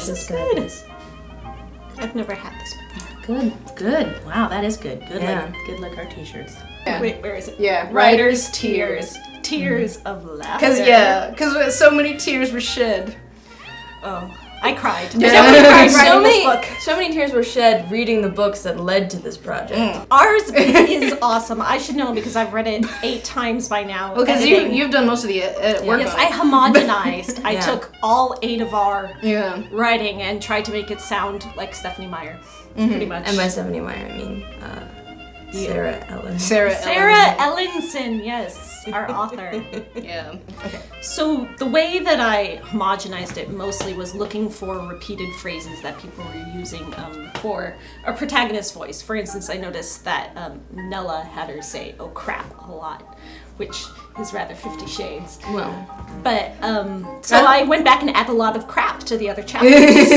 this goodness. I've never had this before. Good. Wow, that is good. Good like our t-shirts. Yeah. Wait, where is it? Yeah. Writer's tears. Tears of laughter. Because so many tears were shed. Oh, I cried. Yeah. I cried writing this book. So many tears were shed reading the books that led to this project. Ours is awesome. I should know because I've read it 8 times by now. Well, because you've done most of the work. Yes, I homogenized. I took all 8 of our writing and tried to make it sound like Stephanie Meyer, pretty much. And by Stephanie Meyer, I mean Sarah Ellen. Sarah Ellinson, yes, our author. Yeah. Okay. So the way that I homogenized it mostly was looking for repeated phrases that people were using for a protagonist voice. For instance, I noticed that Nella had her say "oh crap" a lot, which is rather 50 Shades. Well. But, so I went back and added a lot of crap to the other chapters.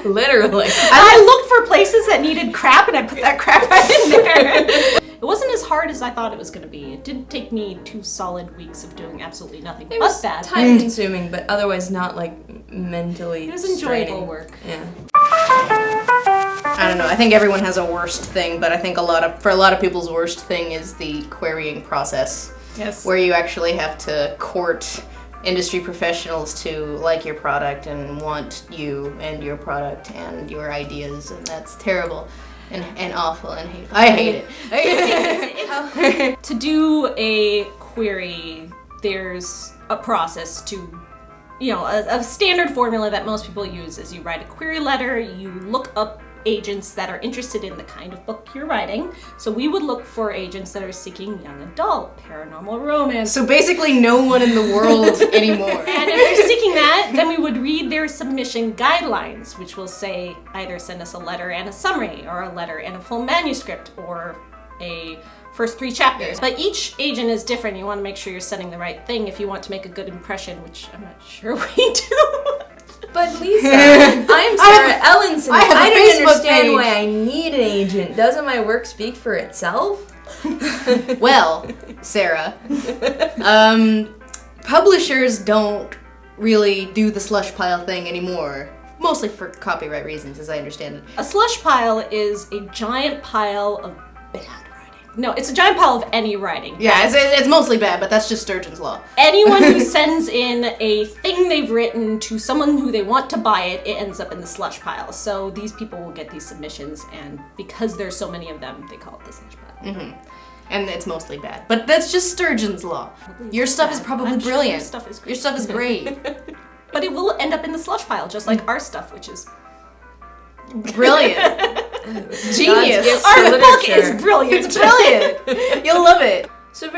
Literally. I looked for places that needed crap and I put that crap right in there. It wasn't as hard as I thought it was going to be. It didn't take me 2 solid weeks of doing absolutely nothing It but was that. time consuming, but otherwise not like mentally It was enjoyable straining. work. Yeah. I don't know. I think everyone has a worst thing, but I think for a lot of people's worst thing is the querying process. Yes. Where you actually have to court industry professionals to like your product and want you and your product and your ideas, and that's terrible and awful and hateful. I hate it. To do a query, there's a process to, a standard formula that most people use is you write a query letter, you look up agents that are interested in the kind of book you're writing. So we would look for agents that are seeking young adult, paranormal romance. So basically no one in the world anymore. And if they're seeking that, then we would read their submission guidelines, which will say either send us a letter and a summary, or a letter and a full manuscript, or a first 3 chapters. But each agent is different. You want to make sure you're sending the right thing if you want to make a good impression, which I'm not sure we do. But Lisa, I'm Sarah Ellinson. I don't understand why I need an agent. Doesn't my work speak for itself? Well, Sarah, publishers don't really do the slush pile thing anymore. Mostly for copyright reasons, as I understand it. A slush pile is a giant pile of bad writing. No, it's a giant pile of any writing. Yeah, it's mostly bad, but that's just Sturgeon's Law. Anyone who sends in a thing they've written to someone who they want to buy it, it ends up in the slush pile. So these people will get these submissions, and because there's so many of them, they call it the slush pile. Mm-hmm. And it's mostly bad. But that's just Sturgeon's Law. Your stuff is probably brilliant. Your stuff is great. Your stuff is great. But it will end up in the slush pile, just like our stuff, which is brilliant. Genius. Our book is brilliant. It's brilliant. You'll love it. So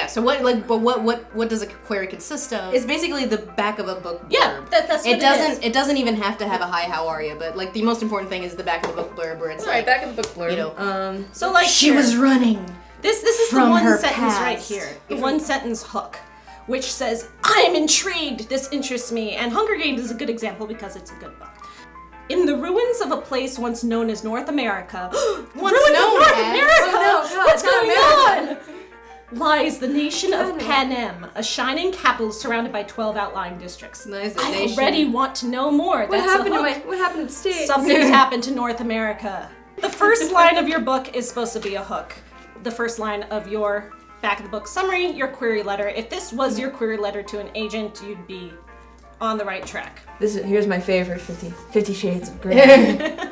So what does a query consist of? It's basically the back of a book blurb. Yeah, that's what it is. It doesn't even have to have a hi, how are you? But like the most important thing is the back of the book blurb, where it's back of the book blurb. So like she was running. This is the from one her sentence past. right here. The one sentence hook, which says, "I'm intrigued. This interests me." And Hunger Games is a good example because it's a good book. In the ruins of a place once known as North America. What's going on? Lies the nation of Panem, a shining capital surrounded by 12 outlying districts. Nice. I already want to know more. What happened to the States? Something's happened to North America. The first line of your book is supposed to be a hook. The first line of your back of the book summary, your query letter. If this was your query letter to an agent, you'd be on the right track. Here's my favorite 50 Shades of Grey.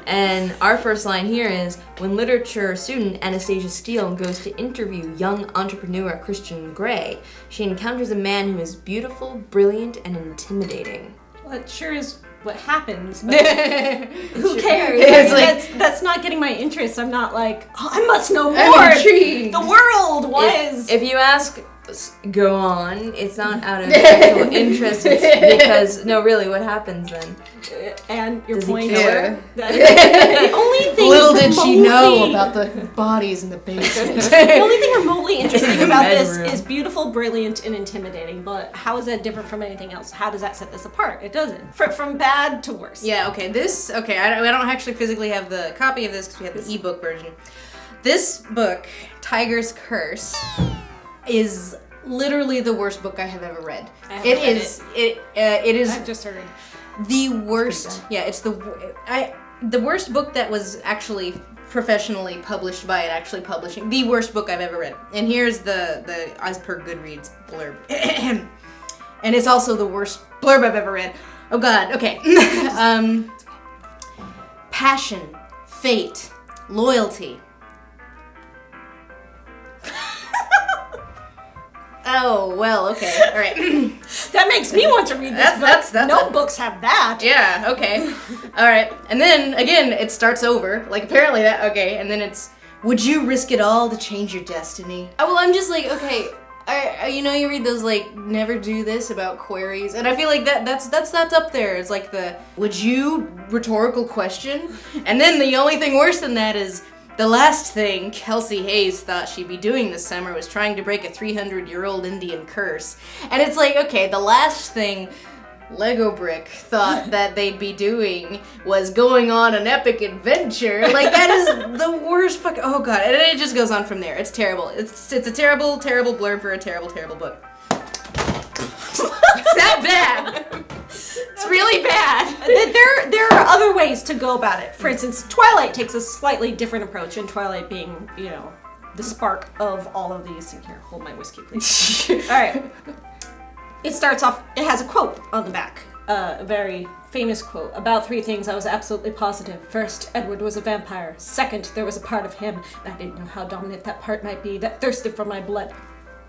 And our first line here is, when literature student Anastasia Steele goes to interview young entrepreneur Christian Grey, she encounters a man who is beautiful, brilliant, and intimidating. Well, it sure is what happens, but who cares? It's that's not getting my interest. I'm not like, oh, I must know more. I'm intrigued. The world was. If you ask, go on, it's not out of actual interest, it's because, no, really, what happens then? And your Does he point kill is, her? the only thing Little did she know about the bodies in the basement. The only thing remotely interesting about this Bedroom. is beautiful, brilliant, and intimidating. But how is that different from anything else? How does that set this apart? It doesn't. From bad to worse. Yeah, okay, I don't actually physically have the copy of this because we have the ebook version. This book, Tiger's Curse, is literally the worst book I have ever read. It is. It is. I've just heard. the worst. Yeah, it's the worst book that was actually professionally published by actually publishing. The worst book I've ever read. And here's the as per Goodreads blurb. And it's also the worst blurb I've ever read. Oh God. Okay. Passion, fate, loyalty. Oh, well, okay. All right. That makes me want to read this book. No books have that. Yeah, okay. All right. And then, again, it starts over. Like, apparently that, okay. And then it's, would you risk it all to change your destiny? Oh, well, I'm just like, okay. You know, you read those, like, never do this about queries. And I feel like that's up there. It's like the, would you rhetorical question? And then the only thing worse than that is, the last thing Kelsey Hayes thought she'd be doing this summer was trying to break a 300-year-old Indian curse. And it's like, okay, the last thing Lego Brick thought that they'd be doing was going on an epic adventure. Like, that is the worst fucking... Oh, God. And it just goes on from there. It's terrible. It's a terrible, terrible blurb for a terrible, terrible book. It's that bad. It's really bad. There are other ways to go about it. For instance, Twilight takes a slightly different approach, and Twilight being, you know, the spark of all of these. Here, hold my whiskey, please. All right. It starts off, it has a quote on the back. A very famous quote. About 3 things I was absolutely positive. First, Edward was a vampire. Second, there was a part of him, I didn't know how dominant that part might be, that thirsted for my blood.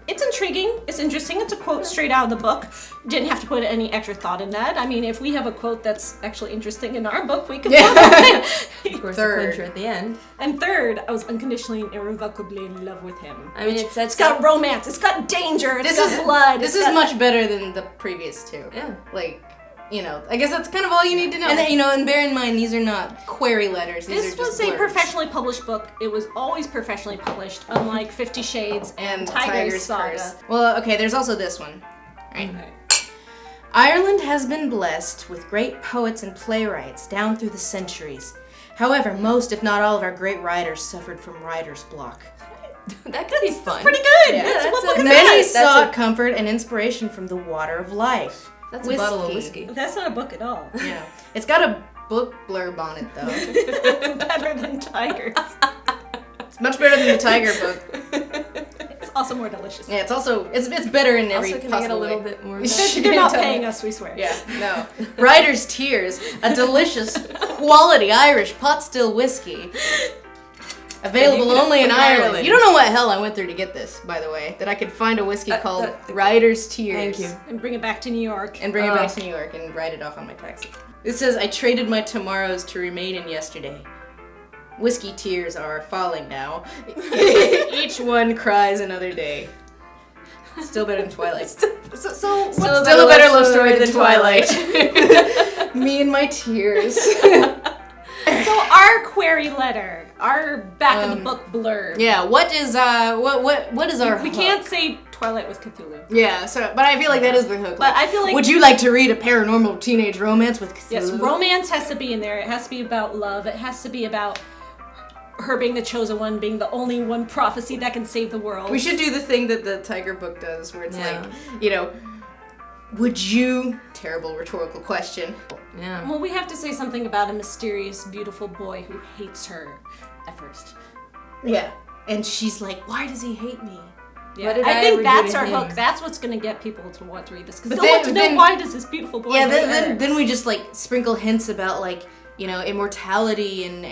It's intriguing, it's interesting, it's a quote straight out of the book. Didn't have to put any extra thought in that. I mean, if we have a quote that's actually interesting in our book, we could put it in. Of course, the clincher at the end. And third, I was unconditionally and irrevocably in love with him. I mean, it's got romance, it's got danger, it's got blood. This is much better than the previous 2. Yeah. Like, you know, I guess that's kind of all you need to know. And then, you know, and bear in mind, these are not query letters. These this are just was a blurbs. professionally published book. It was always professionally published, unlike 50 Shades and Tiger's Saga. Curse. Well, okay, there's also this one. Right. Ireland has been blessed with great poets and playwrights down through the centuries. However, most, if not all, of our great writers suffered from writer's block. That could be fun. That's pretty good. Yeah. What book is Many that? sought comfort and inspiration from the water of life. That's a bottle of whiskey. That's not a book at all. Yeah. It's got a book blurb on it, though. It's better than Tiger's. It's much better than the Tiger book. It's also more delicious. Yeah, it's better in every also, can possible I get a little way. bit more? They're not paying us, we swear. Yeah, no. Writer's Tears, a delicious, quality Irish pot still whiskey. Available only in Ireland. You don't know what hell I went through to get this, by the way. That I could find a whiskey called Writer's Tears. Thank you. And bring it back to New York. And bring it back to New York and write it off on my taxi. It says, I traded my tomorrows to remain in yesterday. Whiskey tears are falling now. Each one cries another day. Still better than Twilight. So Still a better love story than Twilight. Me and my tears. So our query letter, our back of the book blurb. Yeah, what is our We hook? can't say Twilight with Cthulhu. Yeah, so but I feel like that is the hook. But I feel like would you like to read a paranormal teenage romance with Cthulhu? yes, romance has to be in there. It has to be about love. It has to be about her being the chosen one, being the only one prophecy that can save the world. We should do the thing that the Tiger book does, where it's like, you know, would you? Terrible rhetorical question. Yeah. Well, we have to say something about a mysterious, beautiful boy who hates her at first. Yeah, and she's like, why does he hate me? Yeah, What did I I think ever do that's to our him? hook. That's what's going to get people to want to read this. Because But they'll want to then- know, why does this beautiful boy Yeah, hate her? then we just like sprinkle hints about like, you know, immortality and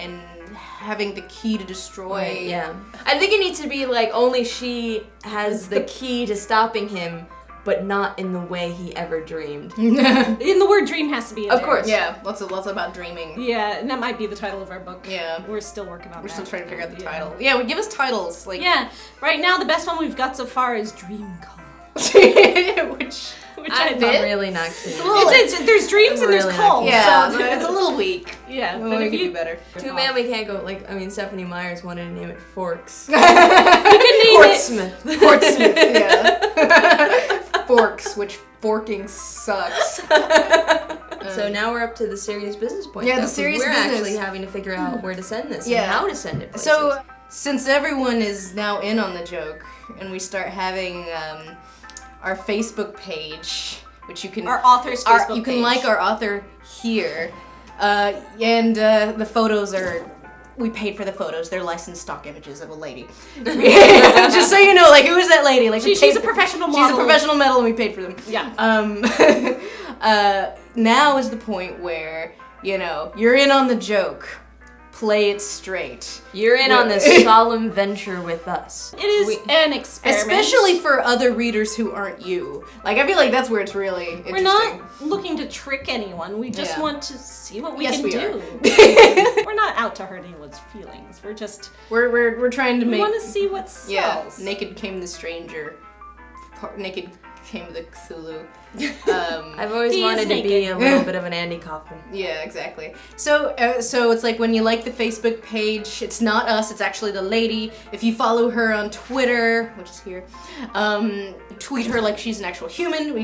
having the key to destroy. Right, yeah. I think it needs to be like only she has the key to stopping him, but not in the way he ever dreamed. And the word dream has to be in Of there. course. Yeah, lots about dreaming. Yeah, and that might be the title of our book. Yeah. We're still working on that. We're still trying to figure out the Yeah. title. Yeah, give us titles. Like Yeah, right now the best one we've got so far is Dream Call. Which I I'm did. really not clear. There's dreams and there's Really calls. yeah, so it's a little weak. yeah. Well, But we if could you do better. Too bad we can't go, like, I mean, Stephanie Myers wanted to name it Forks. you can name Portsmouth. Portsmouth, yeah. Forks, which forking sucks. So now we're up to the serious business point. Yeah, the though, 'cause serious we're business. actually having to figure out where to send this Yeah. and how to send it places. So, since everyone is now in on the joke, and we start having our Facebook page which you can Our author's Facebook you can page. like our author here, and the photos are. We paid for the photos. They're licensed stock images of a lady. Just so you know, like, who is that lady? Like, she's a professional model. She's a professional model, and we paid for them. Yeah. Now is the point where, you know, you're in on the joke. Play it straight. You're in on this solemn venture with us. It is an experiment. Especially for other readers who aren't you. Like, I feel like that's where it's really interesting. We're not looking to trick anyone. We just want to see what we can do. We're not out to hurt anyone's feelings. We're just We're trying to make. we want to see what sells. Naked came the stranger. Naked came the Cthulhu. I've always He is wanted to be naked. a little bit of an Andy Kaufman. Yeah, exactly. So it's like when you like the Facebook page, it's not us, it's actually the lady. If you follow her on Twitter, which is here, tweet her like she's an actual human.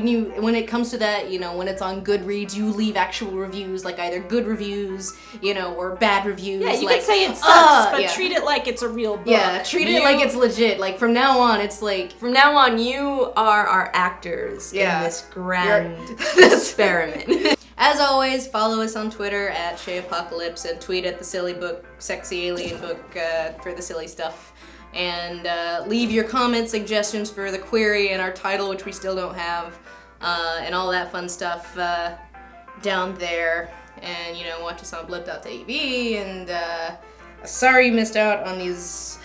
When it comes to that, you know, when it's on Goodreads, you leave actual reviews, like either good reviews, you know, or bad reviews. Yeah, you like, could say it sucks, but yeah. treat it like it's a real book. Yeah, treat it like it's legit. Like, from now on, it's like... From now on, you are our actors in this grand experiment. As always, follow us on Twitter at ShayApocalypse and tweet at the silly book, sexy alien book for the silly stuff. And leave your comments, suggestions for the query and our title, which we still don't have, and all that fun stuff down there. And, you know, watch us on blip.tv. And sorry you missed out on these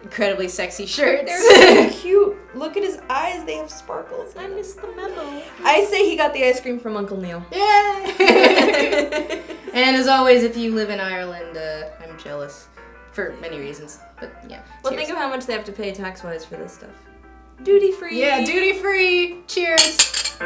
incredibly sexy shirts. They're so cute. Look at his eyes, they have sparkles. I missed the memo. I say he got the ice cream from Uncle Neil. Yay! And as always, if you live in Ireland, I'm jealous. For many reasons. But yeah. Well, cheers. think of how much they have to pay tax-wise for this stuff. Duty free. Yeah, duty free. Cheers.